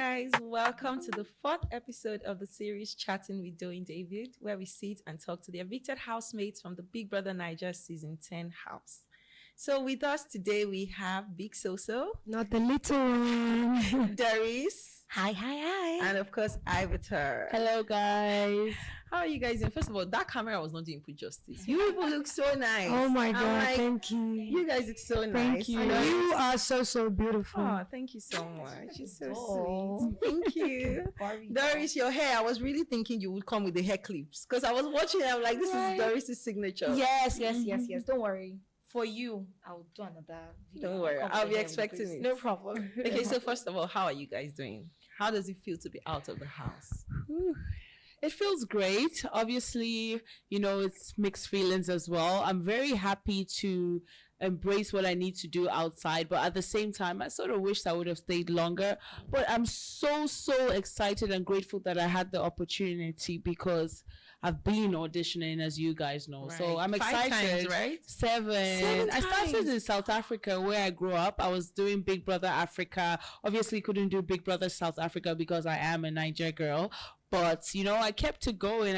guys, welcome to the fourth episode of the series Chatting with Doe and David, where we sit and talk to the evicted housemates from the Bigbrother Naija season 10 house. So with us today we have Big Soso, Not the little one. Doris, Hi, hi, hi. and of course Ivatar. Hello, guys. How are you guys doing? First of all, that camera was not doing put justice. You people look so nice. Oh my I'm God, like, thank you. you guys look so nice. Thank you. You are so beautiful. Oh, thank you so much. You're so Oh. sweet. Thank you. Doris, your hair, I was really thinking you would come with the hair clips because I was watching it. I'm like, this Right. is Doris' signature. Yes. Don't worry. For you, I'll do another video. Don't worry. come I'll to be the expecting place. it. No problem. Okay, so first of all, how are you guys doing? How does it feel to be out of the house? It feels great. Obviously, it's mixed feelings as well. I'm very happy to embrace what I need to do outside, but at the same time, I sort of wish I would have stayed longer. But I'm so excited and grateful that I had the opportunity because I've been auditioning, as you guys know. So I'm 5 excited. times, right? Seven. I started times. in South Africa where I grew up. I was doing Big Brother Africa. Obviously couldn't do Big Brother South Africa because I am a Niger girl. But, I kept it going,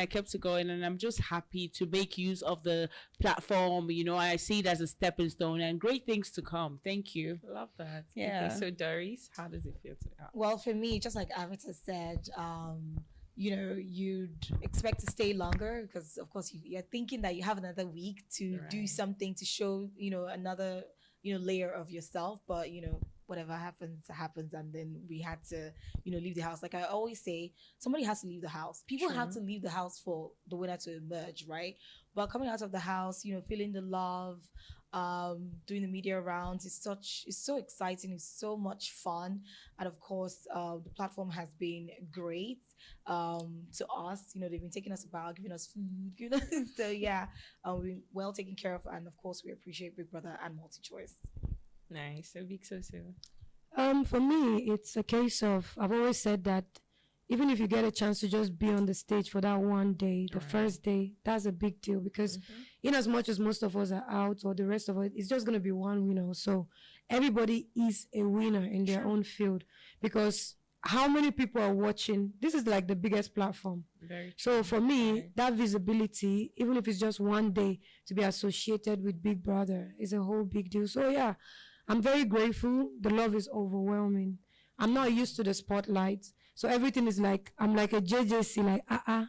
and I'm just happy to make use of the platform. I see it as a stepping stone and great things to come. Thank you. Love that. Yeah. Okay, so Doris, how does it feel to be out? Well, for me, just like Avatar said, you'd expect to stay longer because, of course, you're thinking that you have another week to do Right. something to show, another, layer of yourself. But, whatever happens. And then we had to, leave the house. Like I always say, somebody has to leave the house. People have to leave the house for the winner to emerge, right? But coming out of the house, feeling the love, doing the media rounds, it's so exciting. It's so much fun. And of course, the platform has been great to us. They've been taking us about, giving us food, So yeah, we've been well taken care of. And of course, we appreciate Big Brother and MultiChoice. Nice. So Big Soso. For me, it's a case of, I've always said that even if you get a chance to just be on the stage for that one day, the Right. first day, that's a big deal because in as much as most of us are out or the rest of us, it's just going to be one winner. So everybody is a winner in their own field because how many people are watching? This is like the biggest platform. Very So for me, Right. that visibility, even if it's just one day to be associated with Big Brother, is a whole big deal. So yeah, I'm very grateful. The love is overwhelming. I'm not used to the spotlight. So everything is like, I'm like a JJC, like,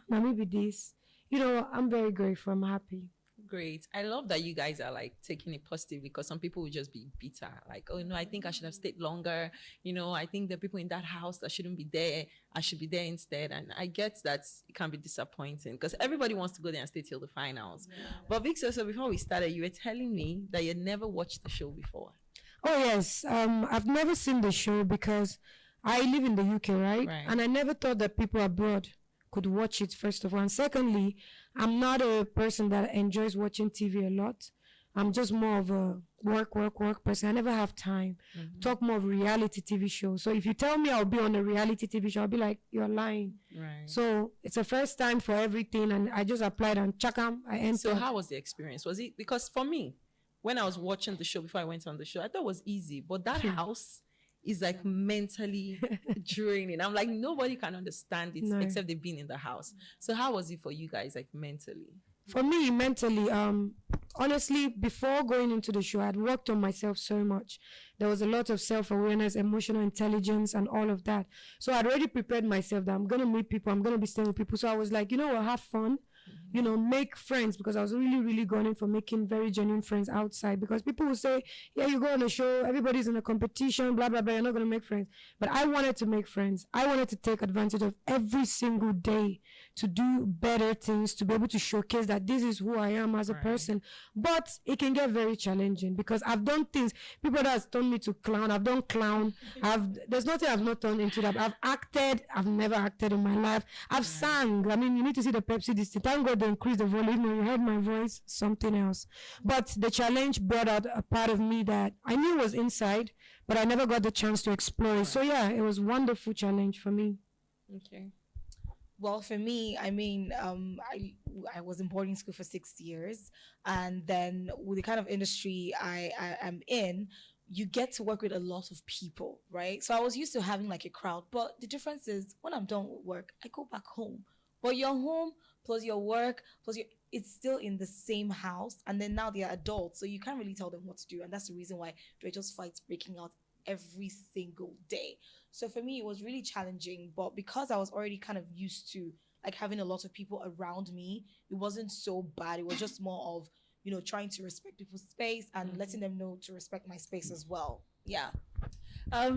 now maybe this. I'm very grateful. I'm happy. Great. I love that you guys are like taking it positive because some people will just be bitter. Like, oh no, I think I should have stayed longer. I think the people in that house that shouldn't be there, I should be there instead. And I get that it can be disappointing because everybody wants to go there and stay till the finals. Yeah. But Vic, so before we started, you were telling me that you never watched the show before. Oh yes. I've never seen the show because I live in the UK, right? And I never thought that people abroad could watch it, first of all. And secondly, I'm not a person that enjoys watching TV a lot. I'm just more of a work person. I never have time. Talk more of reality TV shows. So if you tell me I'll be on a reality TV show, I'll be like, you're lying. Right. So it's a first time for everything. And I just applied and chakam, I entered. So how was the experience? Was it, because for me, when I was watching the show before I went on the show, I thought it was easy. But that house is like mentally draining. I'm like, nobody can understand it except they've been in the house. So how was it for you guys, like mentally? For me, mentally, honestly, before going into the show, I'd worked on myself so much. There was a lot of self-awareness, emotional intelligence, and all of that. So I'd already prepared myself that I'm going to meet people, I'm going to be staying with people. So I was like, what, have fun. Make friends, because I was really going in for making very genuine friends outside, because people will say, yeah, you go on a show, everybody's in a competition, blah, blah, blah, you're not going to make friends. But I wanted to make friends. I wanted to take advantage of every single day to do better things, to be able to showcase that this is who I am as a person. But it can get very challenging because I've done things, people that have told me to clown, I've done clown, there's nothing I've not done into that. I've acted, I've never acted in my life. I've sang. I mean, you need to see the Pepsi this thing. Thank God they increased the volume. You heard my voice, something else. But the challenge brought out a part of me that I knew was inside, but I never got the chance to explore it. So yeah, it was a wonderful challenge for me. Okay. Well, for me, I mean, I was in boarding school for 6 years, and then with the kind of industry I am in, you get to work with a lot of people, right? So I was used to having like a crowd, but the difference is when I'm done with work, I go back home. But your home plus your work plus your it's still in the same house, and then now they are adults, so you can't really tell them what to do, and that's the reason why there are just fights breaking out every single day. So for me, it was really challenging, but because I was already kind of used to like having a lot of people around me, it wasn't so bad. It was just more of trying to respect people's space and letting them know to respect my space as well. Yeah.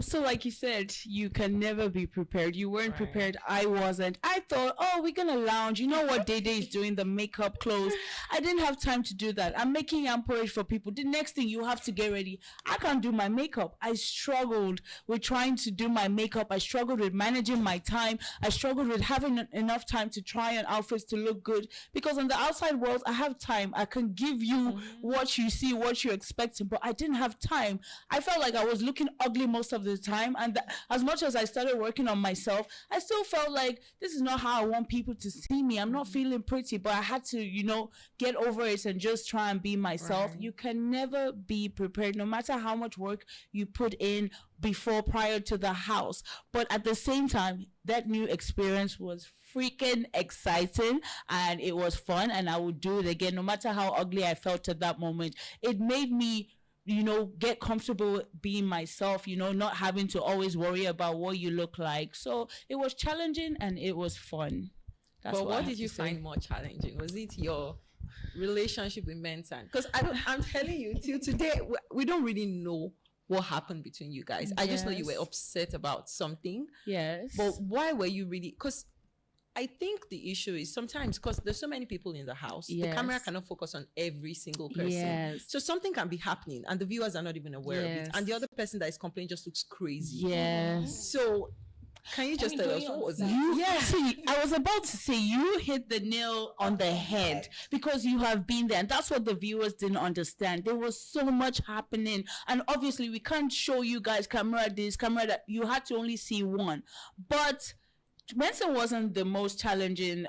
So like you said, you can never be prepared. You weren't prepared. I wasn't. I thought, oh, we're gonna lounge. You know what Day is doing, the makeup, clothes. I didn't have time to do that. I'm making yam porridge for people. The next thing, you have to get ready. I can't do my makeup. I struggled with trying to do my makeup. I struggled with managing my time. I struggled with having enough time to try on outfits to look good, because in the outside world, I have time. I can give you what you see, what you're expecting, but I didn't have time. I felt like I was looking ugly most of the time, and as much as I started working on myself, I still felt like this is not how I want people to see me. I'm not feeling pretty, but I had to get over it and just try and be myself. You can never be prepared, no matter how much work you put in prior to the house. But at the same time, that new experience was freaking exciting, and it was fun, and I would do it again, no matter how ugly I felt at that moment. It made me get comfortable being myself, not having to always worry about what you look like. So it was challenging and it was fun. But what did you find more challenging? Was it your relationship with Menson? Because I'm telling you, till today, we don't really know what happened between you guys. I just know you were upset about something. Yes. But why were you really... Because I think the issue is sometimes because there's so many people in the house, the camera cannot focus on every single person. Yes. So something can be happening and the viewers are not even aware of it. And the other person that is complaining just looks crazy. Yes. So can you just tell us what was it? See, I was about to say, you hit the nail on the head, because you have been there, and that's what the viewers didn't understand. There was so much happening, and obviously we can't show you guys camera this, camera that. You had to only see one. But Menson wasn't the most challenging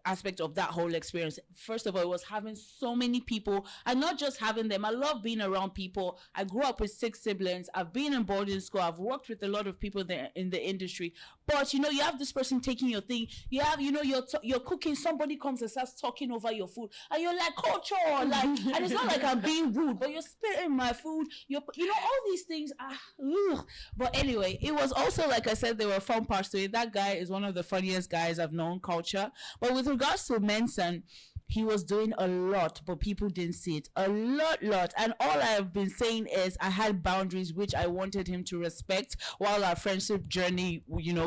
aspect of that whole experience. First of all, it was having so many people, and not just having them. I love being around people. I grew up with 6 siblings. I've been in boarding school. I've worked with a lot of people there in the industry. But you have this person taking your thing. You have, you're cooking. Somebody comes and starts talking over your food, and you're like, culture, and it's not like I'm being rude, but you're spitting my food. All these things are. But anyway, it was also, like I said, there were fun parts to it. That guy is one of the funniest guys I've known, culture. But with regards to Menson, he was doing a lot, but people didn't see it. A lot. And all I've been saying is I had boundaries which I wanted him to respect while our friendship journey,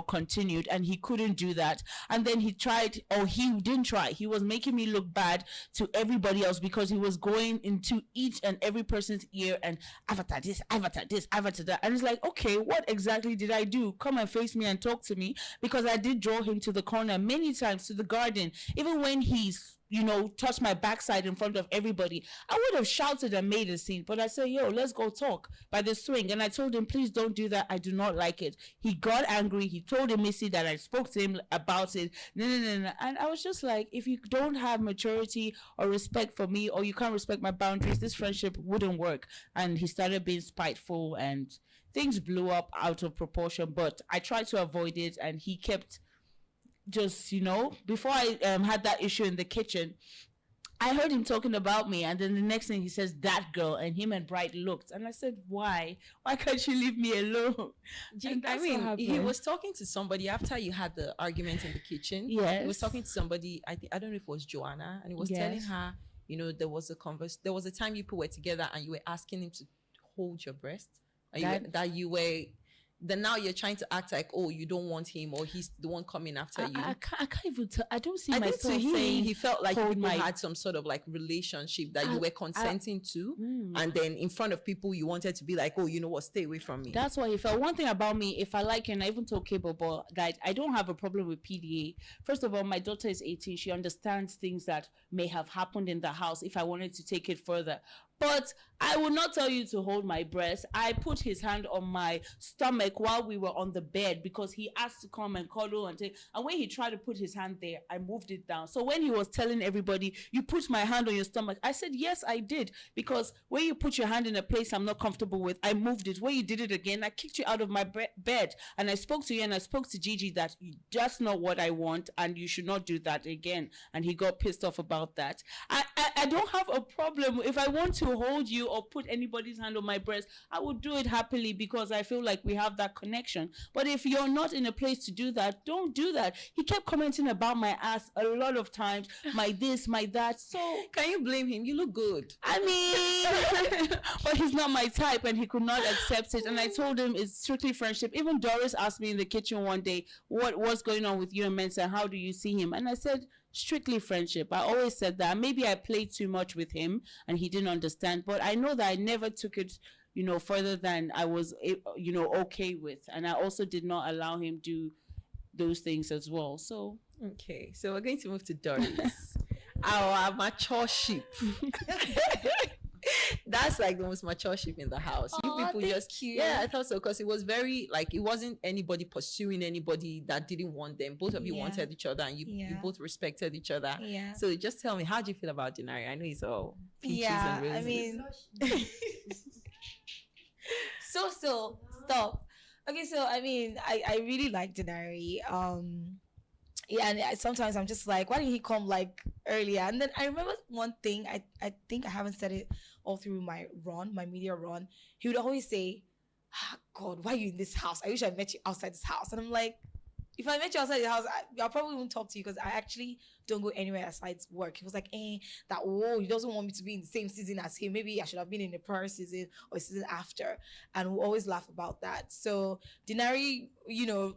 continued, and he couldn't do that. And then he tried, or he didn't try. He was making me look bad to everybody else, because he was going into each and every person's ear and Ivatar this, Ivatar that. And it's like, okay, what exactly did I do? Come and face me and talk to me, because I did draw him to the corner many times, to the garden, even when he's touch my backside in front of everybody. I would have shouted and made a scene, but I said, yo, let's go talk by the swing. And I told him, please don't do that. I do not like it. He got angry. He told Missy that I spoke to him about it. No. And I was just like, if you don't have maturity or respect for me, or you can't respect my boundaries, this friendship wouldn't work. And he started being spiteful, and things blew up out of proportion, but I tried to avoid it, and he kept just, before I had that issue in the kitchen, I heard him talking about me, and then the next thing he says, that girl, and him and Bright looked, and I said, why can't you leave me alone? He was talking to somebody after you had the argument in the kitchen. Yes. He was talking to somebody, I don't know if it was Joanna, and he was telling her, there was a time you were together and you were asking him to hold your breast, then now you're trying to act like, oh, you don't want him, or he's the one coming after you. I can't even tell. I don't see myself saying he felt like you my... had some sort of like relationship that you were consenting to, and then in front of people you wanted to be like, oh, you know what, stay away from me. That's what he felt. One thing about me, if I like, and I even told Kobo, but guys, I don't have a problem with PDA. First of all, my daughter is 18. She understands things that may have happened in the house if I wanted to take it further. But I will not tell you to hold my breast. I put his hand on my stomach while we were on the bed because he asked to come and cuddle and take. And when he tried to put his hand there, I moved it down. So when he was telling everybody, "You put my hand on your stomach," I said, "Yes, I did." Because when you put your hand in a place I'm not comfortable with, I moved it. When you did it again, I kicked you out of my bed. And I spoke to you and I spoke to Gigi that that's not what I want and you should not do that again. And he got pissed off about that. I don't have a problem. If I want to hold you or put anybody's hand on my breast, I would do it happily because I feel like we have that connection. But if you're not in a place to do that, don't do that. He kept commenting about my ass a lot of times, my this, my that. So can you blame him? You look good. I mean, but he's not my type and he could not accept it. And I told him it's strictly friendship. Even Doris asked me in the kitchen one day, what's going on with you and Menson? How do you see him? And I said, strictly friendship. I always said that. Maybe I played too much with him and he didn't understand, but I know that I never took it, further than I was, okay with. And I also did not allow him do those things as well. So okay, so we're going to move to Doris. Our mature sheep. That's like the most mature sheep in the house. You people just cute. Yeah, I thought so because it was very like it wasn't anybody pursuing anybody that didn't want them. Both of you wanted each other and you both respected each other. Yeah. So just tell me, how do you feel about Dinary? I know it's all peaches and roses. I mean so stop. Okay, so I mean I really like Dinary. Yeah, and sometimes I'm just like, why didn't he come like earlier? And then I remember one thing, I think I haven't said it all through my media run. He would always say, God, why are you in this house? I wish I met you outside this house. And I'm like, if I met you outside the house, I probably won't talk to you because I actually don't go anywhere aside work. He was like, he doesn't want me to be in the same season as him. Maybe I should have been in the prior season or season after. And we always laugh about that. So Dinary,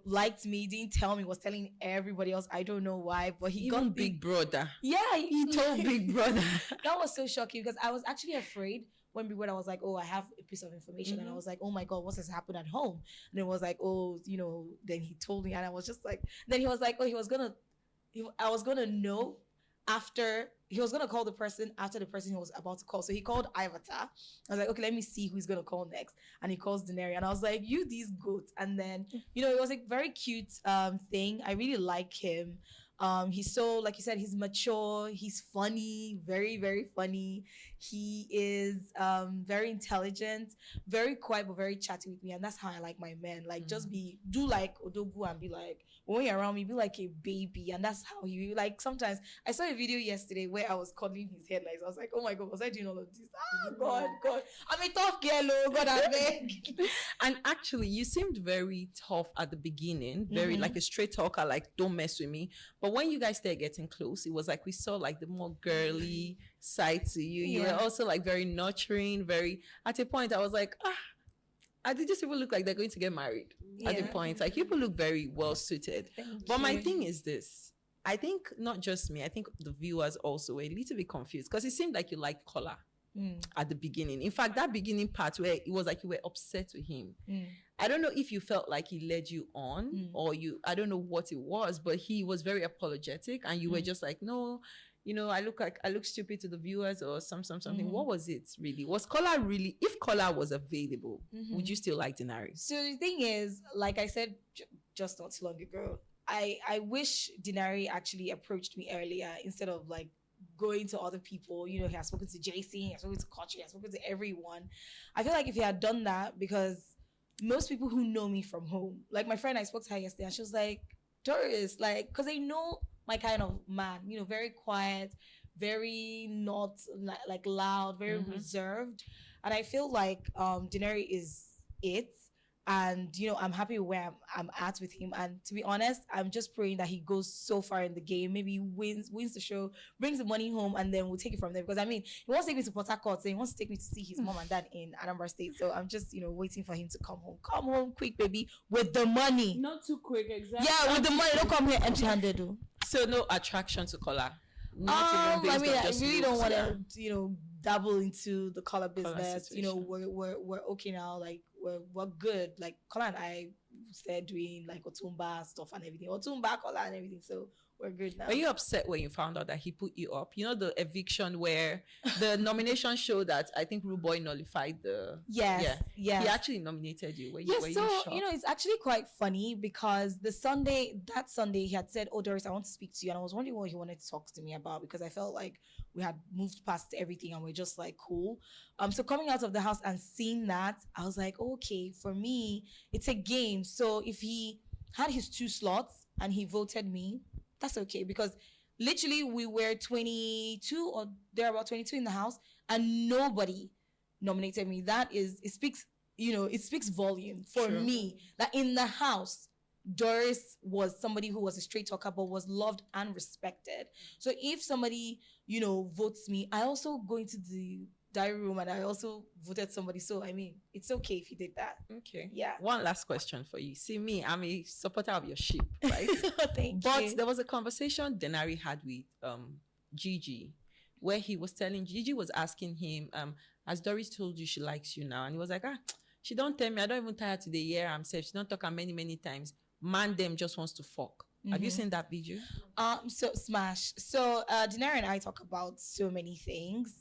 liked me, didn't tell me, was telling everybody else. I don't know why, but he Even got Bigbrother. Yeah, He told Bigbrother. That was so shocking because I was actually afraid when Bigbrother was like, I have a piece of information. And I was like, oh my God, what has happened at home? And it was like, then he told me. And I was just like, then he was like, I was going to know after, he was going to call the person after the person he was about to call. So he called Ivatar. I was like, okay, let me see who he's going to call next. And he calls Dinary. And I was like, you, these goats. And then, it was a very cute thing. I really like him. He's so, like you said, he's mature, he's funny, very, very funny. He is very intelligent, very quiet, but very chatty with me. And that's how I like my men. Like, just do like Odogu and be like, when you're around me, be like a baby. And that's how he, like, sometimes, I saw a video yesterday where I was cuddling his headlights. I was like, oh my God, was I doing all of this? God. I'm a tough girl, God, I beg. And actually, you seemed very tough at the beginning, very like a straight talker, like, don't mess with me. But when you guys started getting close, it was like we saw like the more girly side to you. You were also like very nurturing, very, at a point I was like, I did just people look like they're going to get married at a point. Like people look very well suited. But my thing is this. I think not just me, I think the viewers also were a little bit confused because it seemed like you liked color at the beginning. In fact, that beginning part where it was like you were upset with him. I don't know if you felt like he led you on or I don't know what it was, but he was very apologetic and you were just like, no, I look stupid to the viewers or something. What was it really? Was color really, if color was available, would you still like Dinary? So the thing is, like I said just not too long ago, I wish Dinary actually approached me earlier instead of like going to other people. He has spoken to JC, he has spoken to Kochi, he has spoken to everyone. I feel like if he had done that, because most people who know me from home, like my friend, I spoke to her yesterday and she was like, Doris, like, because they know my kind of man, very quiet, very not like loud, very reserved. And I feel like Dinary is it. And I'm happy where I'm at with him. And to be honest, I'm just praying that he goes so far in the game. Maybe he wins the show, brings the money home, and then we'll take it from there. Because I mean, he wants to take me to Port Harcourt, so he wants to take me to see his mom and dad in Anambra State. So I'm just waiting for him to come home. Come home quick, baby, with the money. Not too quick, exactly. Yeah, with the money. Don't come here empty-handed, though. So no attraction to color. I really don't want to dabble into the color business. We're okay now. Like we're good. Like Kola and I started doing like Otumba stuff and everything. Otumba, Kola and everything. So We're good now. Were you upset when you found out that he put you up? You know the eviction where the nomination showed that I think Rude Boy nullified the. Yes. He actually nominated you. Were you Yes, so shocked? it's actually quite funny because that Sunday he had said, "Oh, Doris, I want to speak to you," and I was wondering what he wanted to talk to me about because I felt like we had moved past everything and we're just like cool. So coming out of the house and seeing that, I was like, okay, for me, it's a game. So if he had his 2 slots and he voted me, that's okay because literally we were 22 or there about 22 in the house and nobody nominated me. It speaks volume for me that in the house Doris was somebody who was a straight talker but was loved and respected. So if somebody votes me, I also go into the diary room and I also voted somebody. So I mean, it's okay if you did that. Okay. Yeah. One last question for you. See me, I'm a supporter of your ship, right? Thank But you. there was a conversation Dinary had with Gigi, where he was telling Gigi was asking him, has Doris told you she likes you now? And he was like, she don't tell me. I don't even tell her to the year I'm safe. She don't talk her many times. Man them just wants to fuck. Have you seen that video? So smash. So Dinary and I talk about so many things.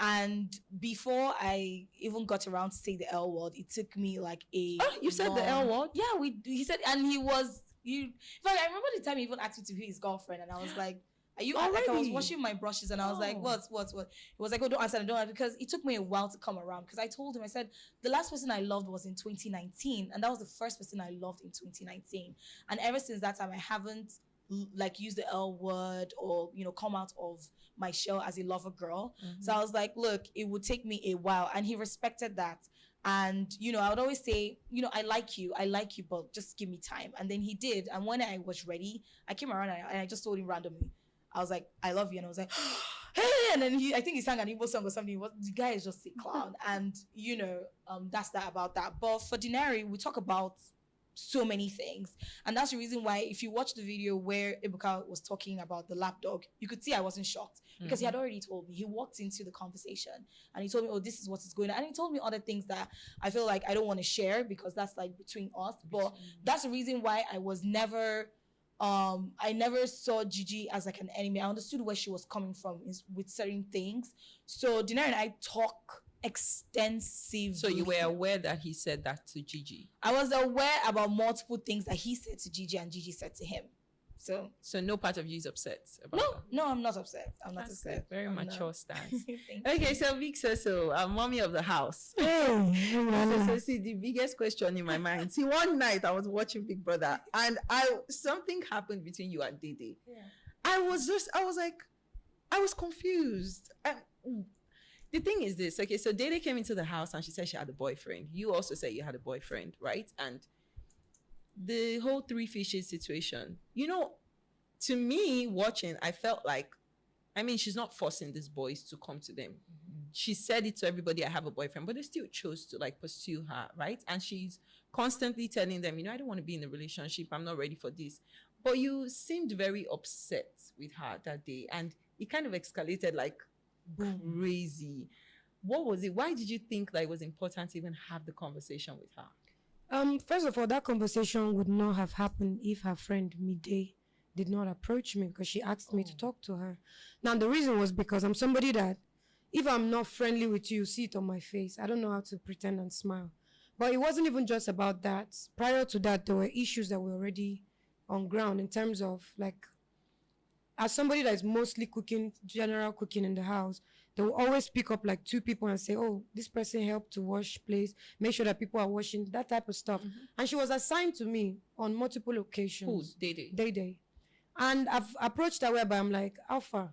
And before I even got around to say the L word, it took me like you said the L word? Yeah, he said, and he was in fact, I remember the time he even asked me to be his girlfriend, and I was like, are you like I was washing my brushes and I was like, what? He was like, oh, don't answer, because it took me a while to come around because I told him, I said, the last person I loved was in 2019, and that was the first person I loved in 2019. And ever since that time, I haven't like used the L word or come out of my shell as a lover girl. So I was like, look, it would take me a while, and he respected that. And I would always say, I like you, but just give me time. And then he did, and when I was ready, I came around and I just told him randomly, I was like, I love you, and I was like, hey, and then I think he sang an Igbo song or something. The guy is just a clown. And that's that about that. But for Dinary, we talk about so many things, and that's the reason why if you watch the video where Ebuka was talking about the lapdog, you could see I wasn't shocked because he had already told me. He walked into the conversation and he told me, oh, this is what is going on, and he told me other things that I feel like I don't want to share because that's like between us. But that's the reason why I was never I never saw Gigi as like an enemy. I understood where she was coming from with certain things. So Dinary and I talk extensively. So you were aware that he said that to Gigi? I was aware about multiple things that he said to Gigi and Gigi said to him. So no part of you is upset about that? No, I'm not upset. I'm not upset. Very mature stance. Okay, so Big Soso, mommy of the house. So see, the biggest question in my mind. See, one night I was watching Bigbrother and something happened between you and Dede. Yeah. I was confused. The thing is this, okay, so Dede came into the house and she said she had a boyfriend. You also said you had a boyfriend, right? And the whole 3 fishes situation, to me watching, I felt like, she's not forcing these boys to come to them. She said it to everybody, I have a boyfriend, but they still chose to like pursue her, right? And she's constantly telling them, I don't want to be in a relationship. I'm not ready for this. But you seemed very upset with her that day, and it kind of escalated like crazy. What was it? Why did you think that it was important to even have the conversation with her? First of all, that conversation would not have happened if her friend Midday did not approach me, because she asked me to talk to her. Now, the reason was because I'm somebody that, if I'm not friendly with you see it on my face. I don't know how to pretend and smile. But it wasn't even just about that. Prior to that, there were issues that were already on ground in terms of, like, as somebody that is mostly cooking, general cooking in the house, they will always pick up like 2 people and say, oh, this person helped to wash place, make sure that people are washing, that type of stuff. And she was assigned to me on multiple occasions. Who? Dede? Dede. And I've approached her whereby I'm like, Alpha,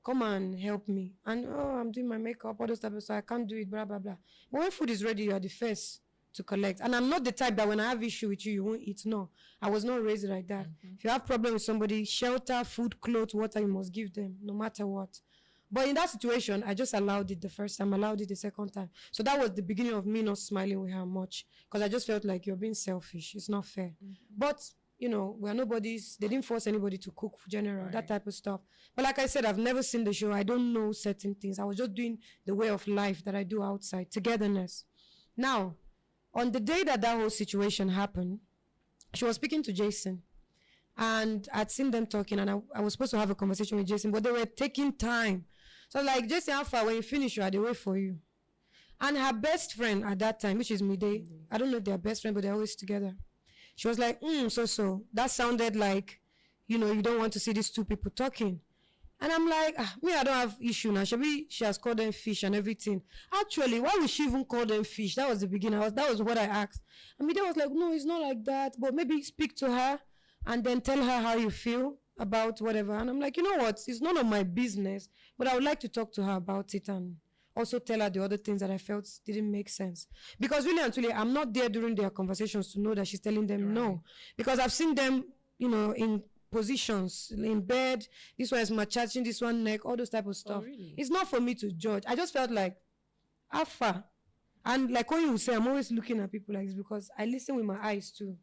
come and help me. And, oh, I'm doing my makeup, all those type of stuff, I can't do it, blah, blah, blah. But when food is ready, you are the first to collect. And I'm not the type that when I have issue with you, you won't eat. No, I was not raised like that. If you have problem with somebody, shelter, food, clothes, water, you must give them, no matter what. But in that situation, I just allowed it the first time, allowed it the second time. So that was the beginning of me not smiling with her much, because I just felt like you're being selfish. It's not fair. But, we're nobody's, they didn't force anybody to cook for general, that type of stuff. But like I said, I've never seen the show. I don't know certain things. I was just doing the way of life that I do outside, togetherness. Now, on the day that whole situation happened, she was speaking to Jason. And I'd seen them talking, and I was supposed to have a conversation with Jason, but they were taking time. So like, Jason, how far? When you finish, I'll wait for you. And her best friend at that time, which is Midday, I don't know if they're best friends, but they're always together. She was like, so. That sounded like, you don't want to see these two people talking. And I'm like, me, I don't have issue now. She has called them fish and everything. Actually, why would she even call them fish? That was the beginning. That was what I asked. And Midday was like, no, it's not like that. But maybe speak to her and then tell her how you feel about whatever. And I'm like, you know what? It's none of my business. But I would like to talk to her about it and also tell her the other things that I felt didn't make sense. Because really and truly, I'm not there during their conversations to know that she's telling them no. Because I've seen them, in positions, in bed, this one is massaging this one neck, all those type of stuff. Oh, really? It's not for me to judge. I just felt like, how far? And like when you say, I'm always looking at people like this because I listen with my eyes too.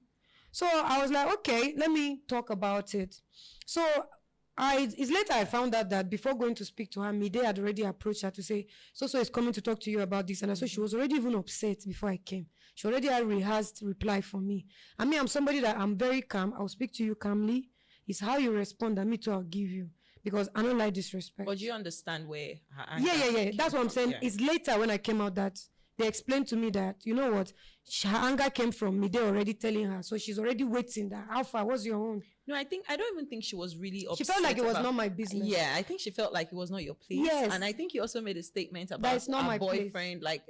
So I was like, okay, let me talk about it. So it's later I found out that before going to speak to her, Midday had already approached her to say, so is coming to talk to you about this. And so she was already even upset before I came. She already had rehearsed reply for me. I mean, I'm somebody that I'm very calm. I'll speak to you calmly. It's how you respond that me too I'll give you. Because I don't like disrespect. But you understand where her anger Yeah. That's what I'm saying. Yeah. It's later when I came out that they explained to me that, you know what, her anger came from Midday already telling her. So she's already waiting that, how far, what's your own? No, I don't even think she was really upset. She felt like it was not my business. Yeah, I think she felt like it was not your place. Yes. And I think you also made a statement about That it's not her my place. boyfriend, like,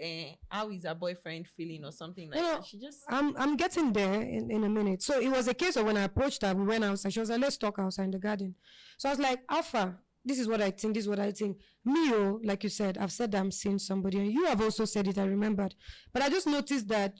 how is her boyfriend feeling or something like that. She just... I'm getting there in a minute. So it was a case of when I approached her, we went outside. She was like, let's talk outside in the garden. So I was like, Alpha, this is what I think, this is what I think. Me, like you said, I've said that I'm seeing somebody, and you have also said it, I remembered. But I just noticed that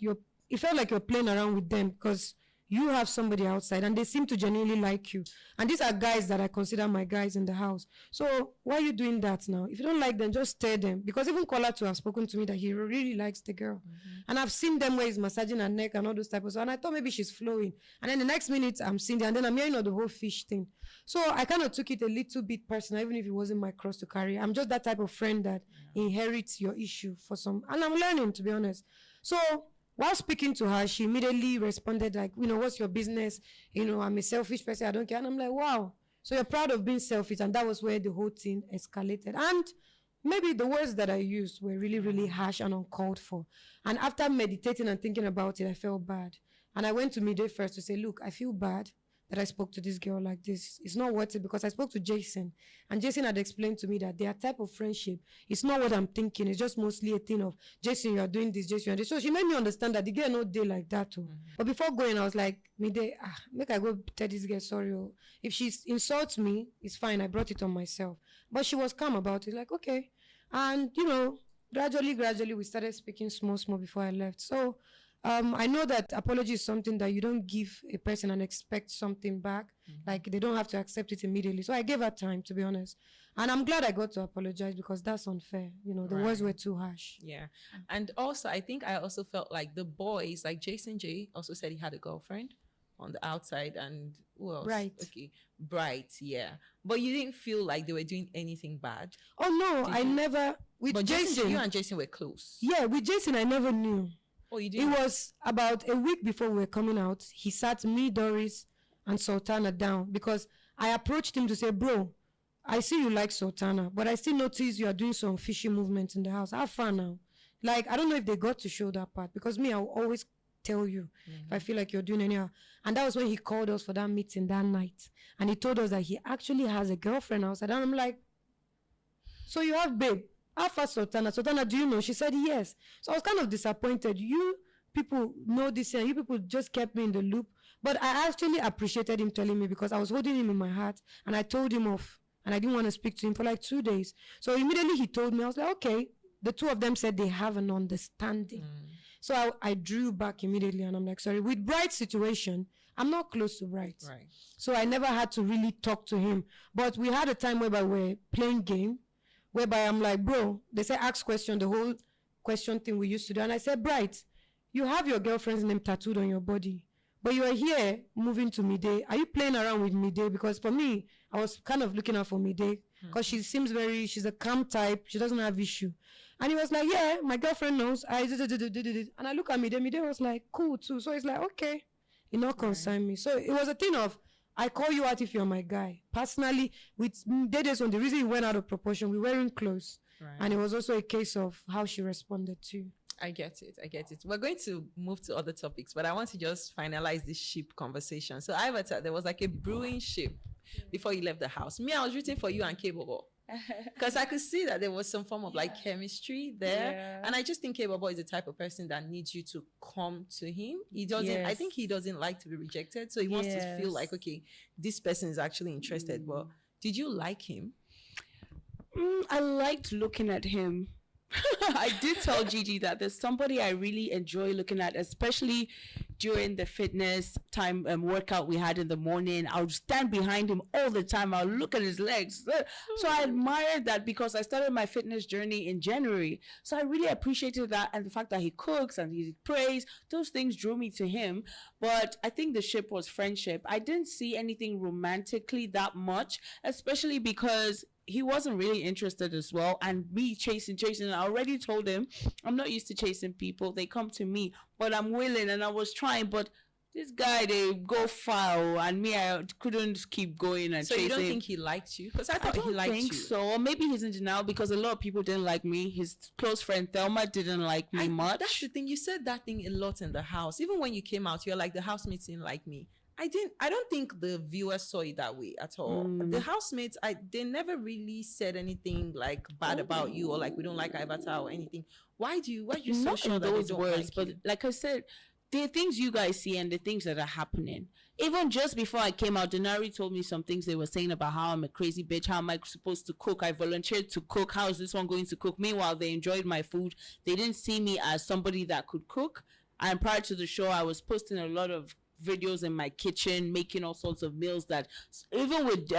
it felt like you're playing around with them because you have somebody outside and they seem to genuinely like you. And these are guys that I consider my guys in the house. So why are you doing that now? If you don't like them, just tell them. Because even Kola too have spoken to me that he really likes the girl. Mm-hmm. And I've seen them where he's massaging her neck and all those type of stuff. And I thought maybe she's flowing. And then the next minute I'm seeing it, and then I'm hearing all the whole fish thing. So I kind of took it a little bit personal, even if it wasn't my cross to carry. I'm just that type of friend that inherits your issue for some, and I'm learning, to be honest. So while speaking to her, she immediately responded like, what's your business? I'm a selfish person. I don't care. And I'm like, wow. So you're proud of being selfish. And that was where the whole thing escalated. And maybe the words that I used were really, really harsh and uncalled for. And after meditating and thinking about it, I felt bad. And I went to Midday first to say, look, I feel bad that I spoke to this girl like this. It's not worth it, because I spoke to Jason, and Jason had explained to me that their type of friendship, it's not what I'm thinking. It's just mostly a thing of, Jason, you are doing this, Jason, you are this. So she made me understand that the girl no day like that too. Mm-hmm. But before going, I was like, Midday, make I go tell this girl sorry. If she insults me, it's fine. I brought it on myself. But she was calm about it, like, okay. And, gradually, we started speaking small before I left. So I know that apology is something that you don't give a person and expect something back. Mm-hmm. Like, they don't have to accept it immediately. So I gave her time, to be honest. And I'm glad I got to apologize, because that's unfair. The words were too harsh. Yeah. And also, I think I also felt like the boys, like Jason J also said he had a girlfriend on the outside, and who else? Bright. Okay. Bright, yeah. But you didn't feel like they were doing anything bad? Oh, no, I never. With Jason, you and Jason were close. Yeah, with Jason, I never knew. Oh, you didn't? It was about a week before we were coming out. He sat me, Doris, and Sultana down, because I approached him to say, bro, I see you like Sultana, but I still notice you are doing some fishy movements in the house. How far now? Like, I don't know if they got to show that part, because me, I will always tell you if I feel like you're doing anyhow. And that was when he called us for that meeting that night. And he told us that he actually has a girlfriend outside. And I'm like, so you have babe? How far Sultana? Sultana, do you know? She said yes. So I was kind of disappointed. You people know this, and you people just kept me in the loop. But I actually appreciated him telling me, because I was holding him in my heart, and I told him off, and I didn't want to speak to him for like 2 days. So immediately he told me, I was like, okay. The two of them said they have an understanding. So I drew back immediately, and I'm like, sorry. With Bright's situation, I'm not close to Bright. Right. So I never had to really talk to him. But we had a time whereby we're playing game, whereby I'm like, bro, they say ask question, the whole question thing we used to do. And I said, Bright, you have your girlfriend's name tattooed on your body, but you are here moving to Midday. Are you playing around with Midday? Because for me, I was kind of looking out for Midday, because she seems she's a calm type. She doesn't have issue. And he was like, yeah, my girlfriend knows. And I look at Midday. Midday was like, cool too. So it's like, okay, it not concern me. So it was a thing of, I call you out if you're my guy. Personally, with Dede's on the reason he went out of proportion, we weren't close. Right. And it was also a case of how she responded to. I get it. We're going to move to other topics, but I want to just finalize this ship conversation. So Ivatar, there was like a brewing ship before you left the house. Me, I was rooting for you and Kobo. Because I could see that there was some form of like chemistry there. And I just think Kobo is the type of person that needs you to come to him. He doesn't, I think he doesn't like to be rejected. So he wants to feel like, okay, this person is actually interested. But did you like him? I liked looking at him. I did tell Gigi that there's somebody I really enjoy looking at, especially during the fitness time workout we had in the morning. I would stand behind him all the time. I'll look at his legs. So I admired that because I started my fitness journey in January. So I really appreciated that, and the fact that he cooks and he prays, those things drew me to him. But I think the ship was friendship. I didn't see anything romantically that much, especially because he wasn't really interested as well, and me chasing. I already told him I'm not used to chasing people. They come to me, but I'm willing, and I was trying, but this guy, they go foul, and me, I couldn't keep going and chasing. So you don't think he liked you? Because I thought he liked you. I don't think so. Or maybe he's in denial because a lot of people didn't like me. His close friend Thelma didn't like me much. That's the thing. You said that thing a lot in the house. Even when you came out, you're like, the housemates didn't like me. I don't think the viewers saw it that way at all. The housemates, they never really said anything like bad about you, or like we don't like Ivatar or anything. Why you so sure that those words? But like I said, the things you guys see and the things that are happening. Even just before I came out, Dinary told me some things they were saying about how I'm a crazy bitch. How am I supposed to cook? I volunteered to cook. How is this one going to cook? Meanwhile, they enjoyed my food. They didn't see me as somebody that could cook. And prior to the show, I was posting a lot of videos in my kitchen, making all sorts of meals that even with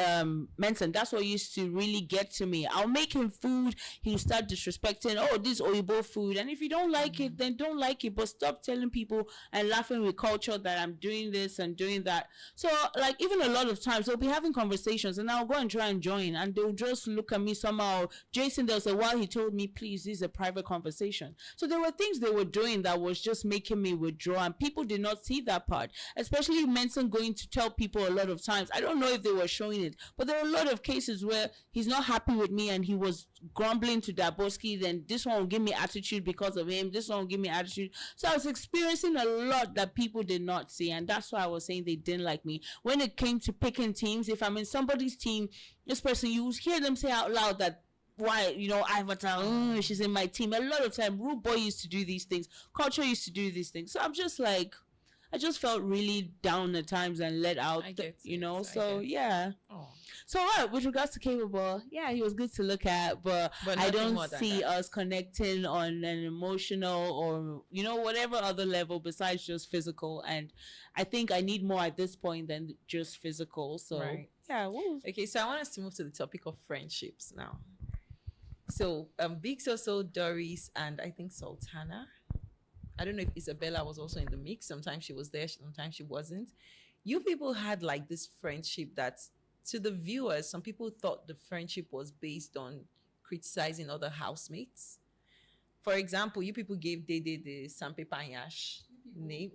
Menson, that's what used to really get to me. I'll make him food, he'll start disrespecting, oh, this Oyibo food, and if you don't like it, then don't like it, but stop telling people and laughing with culture that I'm doing this and doing that. So like even a lot of times they'll be having conversations and I'll go and try and join, and they'll just look at me somehow. Jason, there was a while he told me, please, this is a private conversation. So there were things they were doing that was just making me withdraw, and people did not see that part. Especially Menson going to tell people a lot of times. I don't know if they were showing it, but there are a lot of cases where he's not happy with me and he was grumbling to Daboski, then this one will give me attitude because of him, this one will give me attitude. So I was experiencing a lot that people did not see, and that's why I was saying they didn't like me. When it came to picking teams, if I'm in somebody's team, this person, you hear them say out loud that, why, Ivatar, she's in my team. A lot of time, Rude Boy used to do these things. Culture used to do these things. So I'm just like, I just felt really down at times and let out, so yeah. Oh. So with regards to Kobo, yeah, he was good to look at, but I don't see us connecting on an emotional or, whatever other level besides just physical. And I think I need more at this point than just physical. So, yeah. Woo. Okay, so I want us to move to the topic of friendships now. So, Big Soso, Doris, and I think Sultana. I don't know if Isabella was also in the mix. Sometimes she was there, sometimes she wasn't. You people had like this friendship that, to the viewers, some people thought the friendship was based on criticizing other housemates. For example, you people gave Dede the Sampe Panyash name.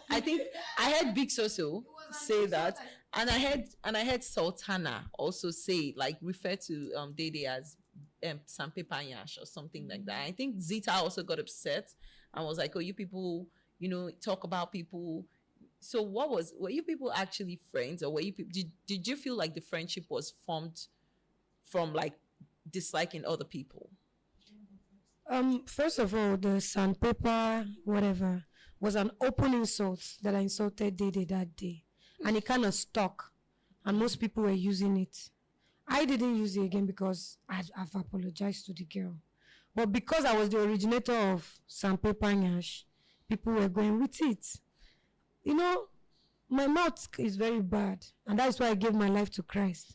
I think I heard Big Soso say that, and I heard Sultana also say, like, refer to Dede as Sampe Panyash or something like that. I think Zita also got upset and was like, oh, you people, talk about people. So were you people actually friends, or did you feel like the friendship was formed from like disliking other people? First of all, the sandpaper, whatever, was an open insult that I insulted Dede that day. And it kind of stuck. And most people were using it. I didn't use it again because I've apologized to the girl. But because I was the originator of Sandpaper Nyash, people were going with it. My mouth is very bad. And that's why I gave my life to Christ.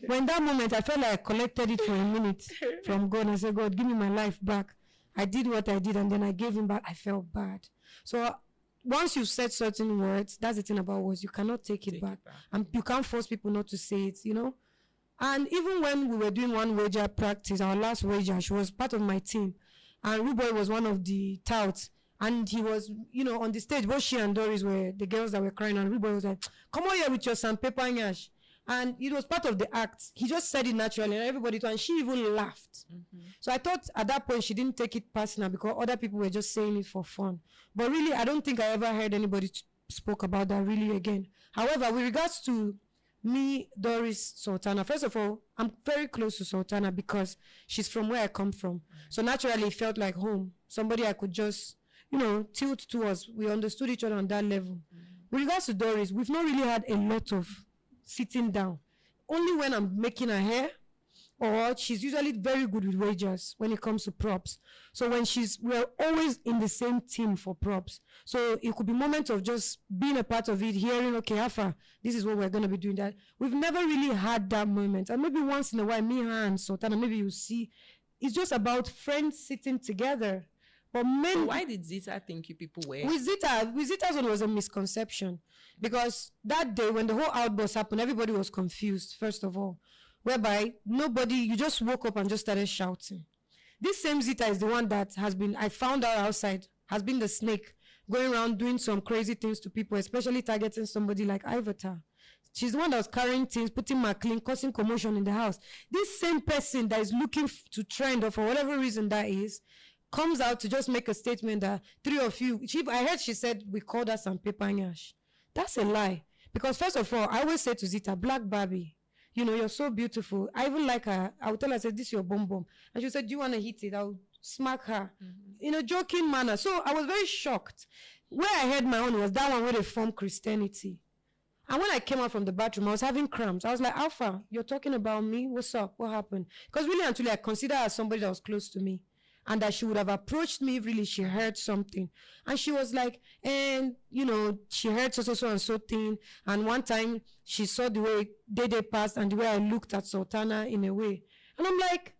When that moment, I felt like I collected it for a minute from God. And I said, God, give me my life back. I did what I did, and then I gave him back. I felt bad. So once you've said certain words, that's the thing about words. You cannot take it back. And you can't force people not to say it, And even when we were doing one wager practice, our last wager, she was part of my team. And Ruboy was one of the touts. And he was, on the stage, both she and Doris were the girls that were crying, and everybody was like, come on here with your sandpaper and yash. And it was part of the act. He just said it naturally, and everybody, and she even laughed. So I thought at that point she didn't take it personal because other people were just saying it for fun. But really, I don't think I ever heard anybody spoke about that really again. However, with regards to me, Doris, Sultana, first of all, I'm very close to Sultana because she's from where I come from. So naturally, it felt like home. Somebody I could just, tilt towards. We understood each other on that level. With regards to Doris, we've not really had a lot of sitting down. Only when I'm making her hair, or she's usually very good with wages when it comes to props. So when we're always in the same team for props. So it could be moments of just being a part of it, hearing, okay, Alpha, this is what we're going to be doing that. We've never really had that moment. And maybe once in a while, me, her, and Sultana, maybe you see, it's just about friends sitting together. But so why did Zita think you people were? With Zita's one was a misconception. Because that day when the whole outburst happened, everybody was confused, first of all. Whereby you just woke up and just started shouting. This same Zita is the one that I found out outside, has been the snake, going around doing some crazy things to people, especially targeting somebody like Ivatar. She's the one that was carrying things, putting McLean, causing commotion in the house. This same person that is looking to trend, or for whatever reason that is, comes out to just make a statement that three of you, I heard she said we called her sandpaper and yash. That's a lie. Because first of all, I always say to Zita, Black Barbie, you're so beautiful. I even like her. I would tell her, I said, this is your bum bum. And she said, do you want to hit it? I'll smack her in a joking manner. So I was very shocked. Where I heard my own was that one where they formed Christianity. And when I came out from the bathroom, I was having cramps. I was like, Alpha, you're talking about me? What's up? What happened? Because really and truly, I consider her as somebody that was close to me. And that she would have approached me if really she heard something. And she was like, and, she heard so and so thing. And one time, she saw the way Day passed and the way I looked at Sultana in a way. And I'm like,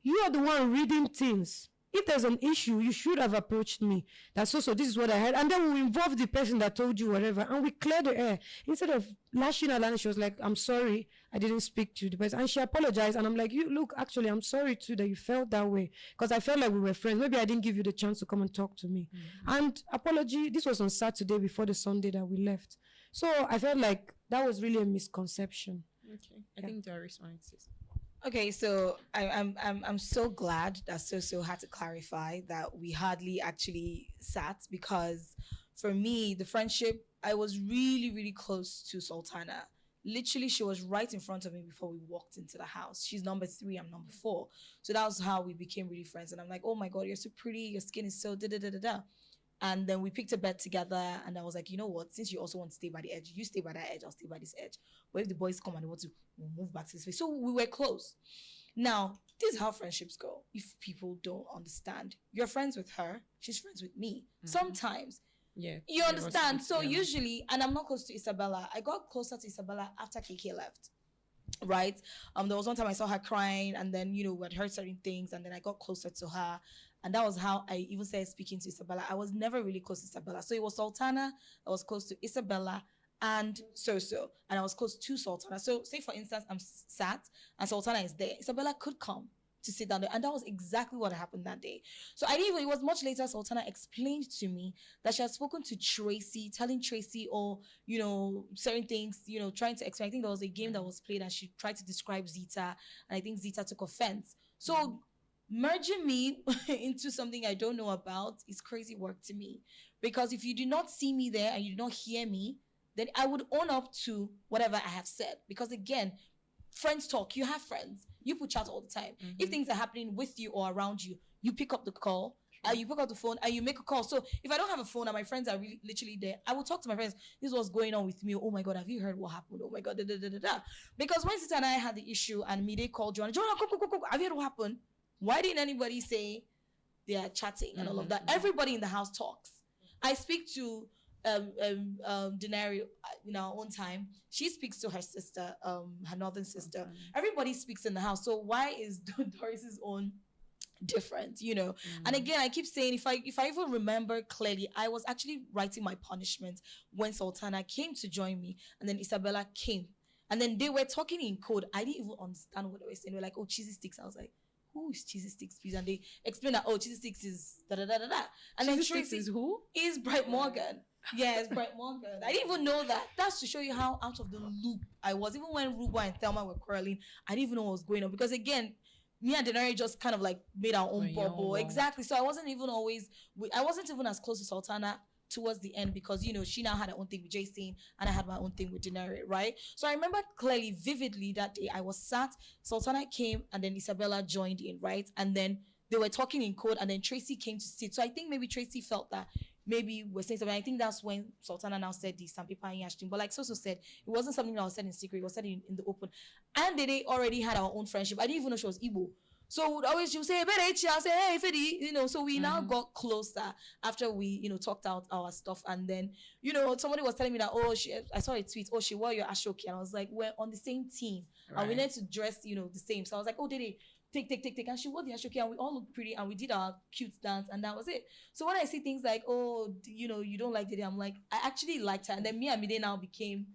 you are the one reading things. If there's an issue, you should have approached me. That's also, this is what I heard. And then we involved the person that told you whatever. And we cleared the air. Instead of lashing at her, she was like, I'm sorry, I didn't speak to the person. And she apologized. And I'm like, look, actually, I'm sorry too that you felt that way. Because I felt like we were friends. Maybe I didn't give you the chance to come and talk to me. And apology, this was on Saturday before the Sunday that we left. So I felt like that was really a misconception. Okay. I think Doris wanted to say something. Okay, so I'm so glad that Soso had to clarify that we hardly actually sat, because for me, the friendship, I was really, really close to Sultana. Literally, she was right in front of me before we walked into the house. She's number 3, I'm number 4. So that was how we became really friends. And I'm like, oh my God, you're so pretty. Your skin is so da-da-da-da-da. And then we picked a bed together, and I was like, you know what? Since you also want to stay by the edge, you stay by that edge, I'll stay by this edge. But if the boys come and they want to, we'll move back to this place. So we were close. Now, this is how friendships go. If people don't understand, you're friends with her, she's friends with me. Sometimes. Yeah. You understand? So usually, and I'm not close to Isabella. I got closer to Isabella after KK left. Right? There was one time I saw her crying, and then, we had heard certain things, and then I got closer to her. And that was how I even started speaking to Isabella. I was never really close to Isabella. So it was Sultana, I was close to Isabella and Soso. And I was close to Sultana. So say, for instance, I'm sat and Sultana is there. Isabella could come to sit down there. And that was exactly what happened that day. So it was much later Sultana explained to me that she had spoken to Tracy, telling Tracy, certain things, trying to explain. I think there was a game that was played and she tried to describe Zita. And I think Zita took offense. So merging me into something I don't know about is crazy work to me. Because if you do not see me there and you do not hear me, then I would own up to whatever I have said. Because again, friends talk. You have friends. You put chat all the time. If things are happening with you or around you, you pick up the call. You pick up the phone and you make a call. So if I don't have a phone and my friends are really literally there, I will talk to my friends. This is what's going on with me. Oh my God, have you heard what happened? Oh my God, da da da da da. Because when Sita and I had the issue and Midday called Joanna, go. Have you heard what happened? Why didn't anybody say they are chatting and all of that? Everybody in the house talks. I speak to Dinary in our own time. She speaks to her sister, her northern sister. Everybody speaks in the house. So why is Doris's own different? And again, I keep saying, if I even remember clearly, I was actually writing my punishment when Sultana came to join me, and then Isabella came, and then they were talking in code. I didn't even understand what they were saying. They were like, oh, cheesy sticks. I was like, who is Cheesy Sticks, please? And they explain that, oh, Cheesy Sticks is da da da da da. And Cheesy then Sticks Tracy is who? is Bright Morgan. Yes, Bright Morgan. I didn't even know that. That's to show you how out of the loop I was. Even when Ruba and Thelma were quarreling, I didn't even know what was going on. Because again, me and Dinary just kind of like made our own bubble. Exactly. So I wasn't even as close to Sultana towards the end, because she now had her own thing with Jason and I had my own thing with Dinary, right? So I remember clearly, vividly, that day I was sat, Sultana came and then Isabella joined in, right? And then they were talking in code and then Tracy came to sit. So I think maybe Tracy felt that maybe we're saying something. I think that's when Sultana now said this, some people are yashing. But like Soso said, it wasn't something that was said in secret, it was said in the open. And they already had our own friendship. I didn't even know she was Igbo. So she would say, I'll say, hey, Fedi, so we now got closer after we, talked out our stuff. And then, somebody was telling me that, I saw a tweet, she wore your ashoki. And I was like, we're on the same team. Right. And we need to dress, the same. So I was like, Dede, take. And she wore the ashoki and we all looked pretty and we did our cute dance and that was it. So when I see things like, you don't like Dede, I'm like, I actually liked her. And then me and Midday now became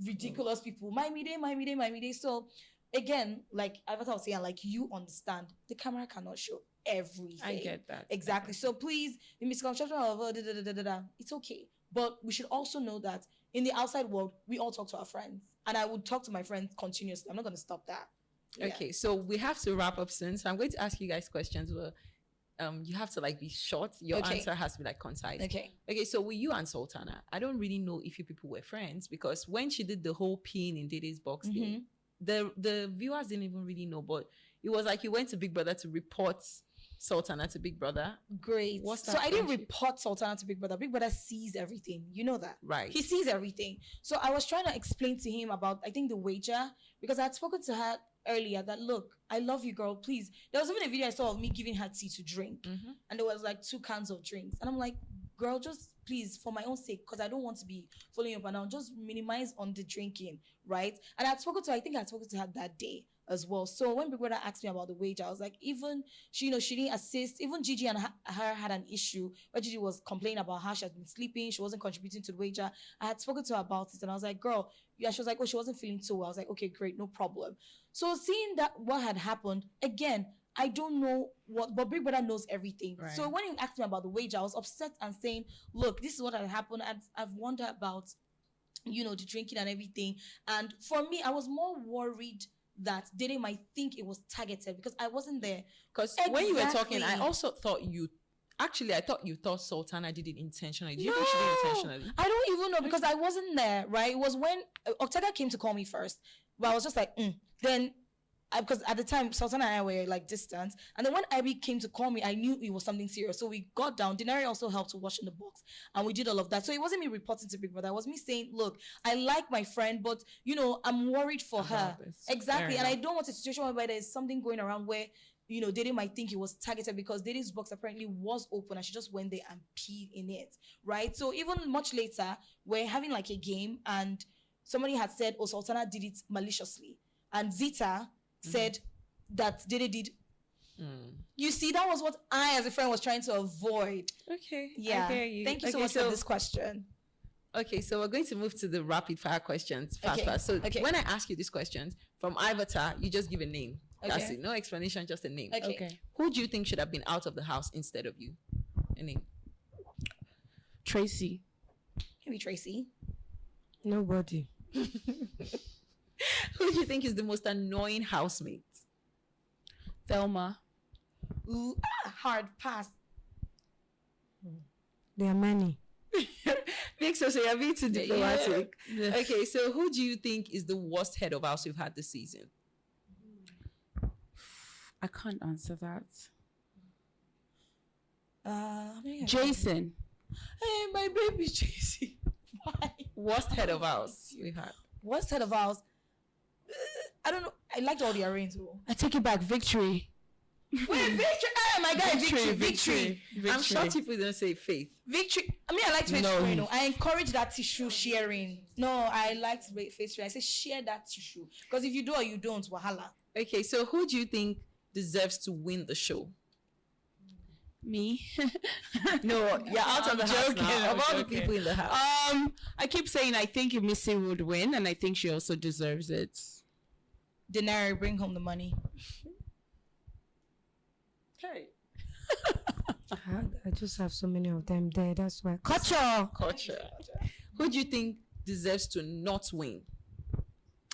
ridiculous people. My Midday. So, again, like Ivatar was saying, like, you understand the camera cannot show everything. I get that. Exactly. So please, the misconception of it's okay. But we should also know that in the outside world, we all talk to our friends. And I would talk to my friends continuously. I'm not going to stop that. Yeah. Okay, so we have to wrap up soon. So I'm going to ask you guys questions. Well, you have to like be short. Your answer has to be like concise. Okay, so with you and Sultana, I don't really know if you people were friends, because when she did the whole pin in Dede's box thing, the viewers didn't even really know, but it was like you went to Bigbrother to report Sultana to Bigbrother. Great. So I didn't report Sultana to Bigbrother. Bigbrother sees everything. You know that. Right. He sees everything. So I was trying to explain to him about, I think, the wager, because I had spoken to her earlier that, look, I love you, girl, please. There was even a video I saw of me giving her tea to drink. And there was like 2 cans of drinks. And I'm like, girl, just please, for my own sake, because I don't want to be following up and I'll just minimize on the drinking, right? And I had spoken to her that day as well. So when Bigbrother asked me about the wage, I was like, even she didn't assist. Even Gigi and her had an issue where Gigi was complaining about how she had been sleeping, she wasn't contributing to the wager. I had spoken to her about it and I was like, girl, yeah, she was like, she wasn't feeling too well. I was like, okay, great, no problem. So seeing that what had happened, again, I don't know but Bigbrother knows everything. Right. So when he asked me about the wage, I was upset and saying, look, this is what had happened. I've wondered about, the drinking and everything. And for me, I was more worried that Dede might think it was targeted because I wasn't there. Because when you were talking, I also thought I thought you thought Sultana did it intentionally. Do you think she did it intentionally? I don't even know, because I wasn't there, right? It was when Octaga came to call me first. But I was just like, Then because at the time Sultana and I were like distant, and then when Ivy came to call me, I knew it was something serious. So we got down. Dinary also helped to wash in the box, and we did all of that. So it wasn't me reporting to Bigbrother. It was me saying, look, I like my friend, but I'm worried for her. Exactly. And I don't want a situation where there's something going around where Dede might think it was targeted, because Dede's box apparently was open and she just went there and peed in it, right? So even much later, we're having like a game and somebody had said, Sultana did it maliciously, and Zita said that Dede did. You see, that was what I as a friend was trying to avoid. Okay. Yeah. I hear you. Thank you so much for this question. Okay, so we're going to move to the rapid fire questions fast. So when I ask you these questions from Ivatar, you just give a name. That's it. No explanation, just a name. Okay. Who do you think should have been out of the house instead of you? A name. Tracy. Maybe Tracy. Nobody. Who do you think is the most annoying housemate? Thelma. Ooh, hard pass. There are many. Big Soso, you're being too diplomatic. Yeah. Okay, so who do you think is the worst head of house we've had this season? I can't answer that. Jason. Hey, my baby Jason. Why? Worst head of house we've had. Worst head of house. I don't know. I liked all the arrangements. I take it back. Victory. Wait, Victory. Oh my God, Victory. I'm sure people don't say Faith. Victory. I mean, I liked Victory. No, I encourage that tissue sharing. No, I liked Victory. I say share that tissue, because if you do or you don't, wahala. Okay, so who do you think deserves to win the show? Me. No, you're out of the house now. Of all the people in the house. I keep saying I think Missy would win, and I think she also deserves it. Dinary, bring home the money. Okay. I just have so many of them there. That's why. Culture. Who do you think deserves to not win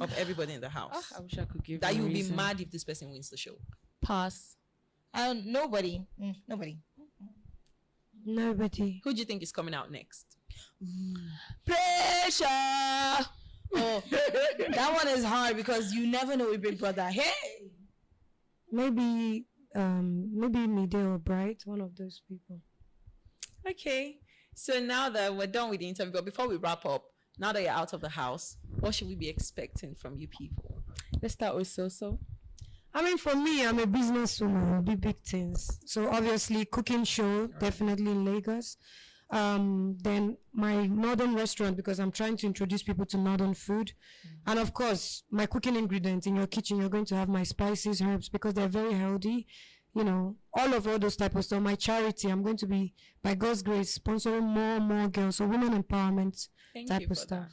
of everybody in the house? I wish I could give That you a you'll be reason. mad if this person wins the show. Pass. Nobody. Nobody. Nobody. Who do you think is coming out next? Pressure. Oh, that one is hard because you never know with Big Brother. Hey, Maybe Midday or Bright. One of those people. Okay. So now that we're done with the interview, but before we wrap up, now that you're out of the house, what should we be expecting from you people? Let's start with Soso. I mean, for me, I'm a businesswoman. I do big things. So obviously, cooking show, definitely in Lagos. Then my northern restaurant, because I'm trying to introduce people to northern food. And of course, my cooking ingredients in your kitchen, you're going to have my spices, herbs, because they're very healthy. You know, all those type of stuff. My charity, I'm going to be, by God's grace, sponsoring more girls. So women empowerment type of stuff.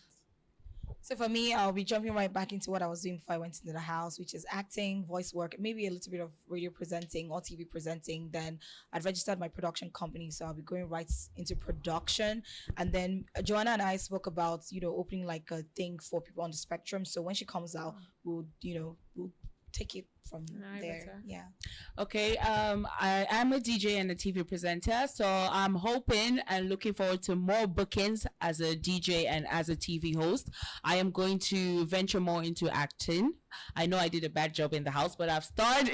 so for me, I'll be jumping right back into what I was doing before I went into the house, which is acting, voice work, maybe a little bit of radio presenting or TV presenting. Then I'd registered my production company, so I'll be going right into production. And then Joanna and I spoke about, opening like a thing for people on the spectrum. So when she comes out, we'll take it from there. Ivatar. Yeah. Okay, I am a DJ and a TV presenter, so I'm hoping and looking forward to more bookings as a DJ and as a TV host. I am going to venture more into acting. I know I did a bad job in the house, but I've starred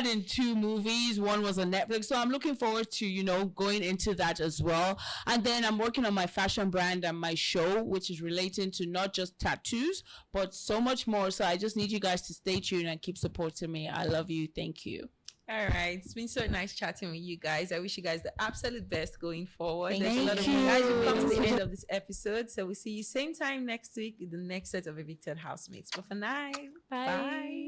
in 2 movies. One was on Netflix, so I'm looking forward to going into that as well. And then I'm working on my fashion brand and my show, which is relating to not just tattoos but so much more. So I just need you guys to stay tuned and keep supporting me. I love you. Thank you. All right. It's been so nice chatting with you guys. I wish you guys the absolute best going forward. Thank There's a lot of you. you guys who've come to the end of this episode. So we'll see you same time next week with the next set of evicted housemates. But for now, bye.